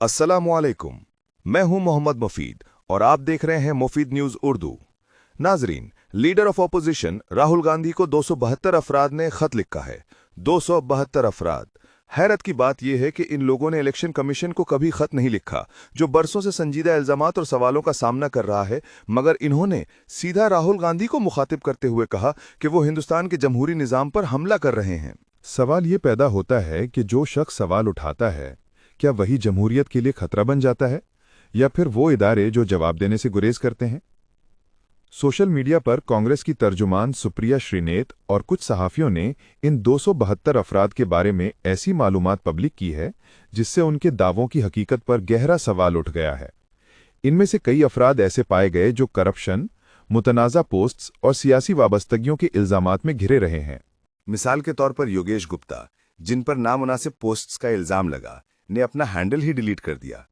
अस्सलामुअलैकुम। मैं हूं मोहम्मद मुफीद और आप देख रहे हैं मुफीद न्यूज उर्दू। नाजरीन, leader of opposition Rahul Gandhi को 272 अफराद ने खत लिखा है। 272 अफराद। हैरत की बात यह है कि इन लोगों ने इलेक्शन कमीशन को कभी खत नहीं लिखा, जो बरसों से संजीदा इल्जामात और सवालों का सामना कर रहा है, मगर इन्होंने सीधा राहुल गांधी को मुखातिब करते हुए कहा कि वो हिंदुस्तान के जमहूरी निज़ाम पर हमला कर रहे हैं। सवाल ये पैदा होता है कि जो शख्स सवाल उठाता है, क्या वही जमहूरियत के लिए खतरा बन जाता है, या फिर वो इदारे जो जवाब देने से गुरेज करते हैं? सोशल मीडिया पर कांग्रेस की तर्जुमान सुप्रिया श्रीनेत और कुछ सहाफ़ियों ने इन 272 अफराद के बारे में ऐसी मालूमात पब्लिक की है जिससे उनके दावों की हकीकत पर गहरा सवाल उठ गया है। इनमें से कई अफराद ऐसे पाए गए जो करप्शन, मुतनाज़ा पोस्ट्स और सियासी वाबस्तगियों के इल्जामात में घिरे रहे हैं। मिसाल के तौर पर योगेश गुप्ता, जिन पर नामुनासिब पोस्ट्स का इल्जाम लगा, ने अपना हैंडल ही डिलीट कर दिया।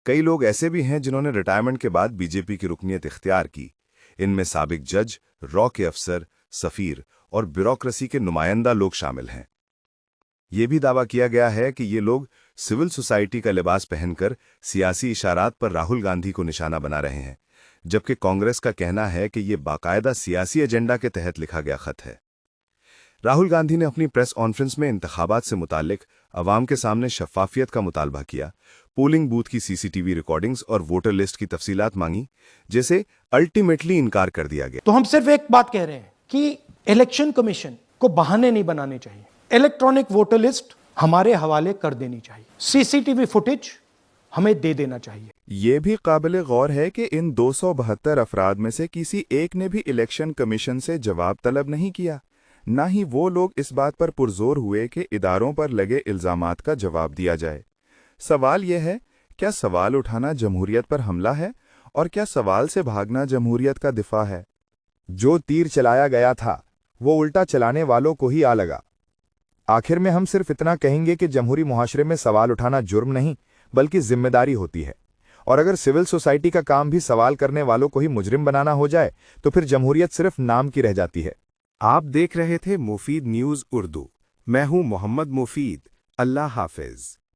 कई लोग ऐसे भी हैं जिन्होंने रिटायरमेंट के बाद बीजेपी की रुकनियत इख्तियार की। इनमें साबिक जज, रॉ के अफसर, सफीर और ब्यूरोक्रेसी के नुमाइंदा लोग शामिल हैं। ये भी दावा किया गया है कि ये लोग सिविल सोसाइटी का लिबास पहनकर सियासी इशारात पर राहुल गांधी को निशाना बना रहे हैं, जबकि कांग्रेस का कहना है कि ये बाकायदा सियासी एजेंडा के तहत लिखा गया खत है। राहुल गांधी ने अपनी प्रेस कॉन्फ्रेंस में इंतखाबात से मुताल्लिक अवाम के सामने शफाफियत का मुतालबा किया, पोलिंग बूथ की सीसीटीवी रिकॉर्डिंग्स और वोटर लिस्ट की तफसीलात मांगी, जिसे अल्टीमेटली इनकार कर दिया गया। तो हम सिर्फ एक बात कह रहे हैं कि इलेक्शन कमीशन को बहाने नहीं बनाने चाहिए। इलेक्ट्रॉनिक वोटर लिस्ट हमारे हवाले कर देनी चाहिए, सीसीटीवी फुटेज हमें दे देना चाहिए। ये भी काबिल गौर है कि इन 272 अफराद में से किसी एक ने भी इलेक्शन कमीशन से जवाब तलब नहीं किया, ना ही वो लोग इस बात पर पुरजोर हुए कि इदारों पर लगे इल्जामात का जवाब दिया जाए। सवाल यह है, क्या सवाल उठाना जमहूरियत पर हमला है, और क्या सवाल से भागना जमहूरियत का दिफा है? जो तीर चलाया गया था वो उल्टा चलाने वालों को ही आ लगा। आखिर में हम सिर्फ इतना कहेंगे कि जमहूरी मुआशरे में सवाल उठाना जुर्म नहीं बल्कि जिम्मेदारी होती है, और अगर सिविल सोसाइटी का काम भी सवाल करने वालों को ही मुजरिम बनाना हो जाए तो फिर जमहूरियत सिर्फ नाम की रह जाती है। आप देख रहे थे मुफीद न्यूज उर्दू। मैं हूं मोहम्मद मुफीद। अल्लाह हाफिज।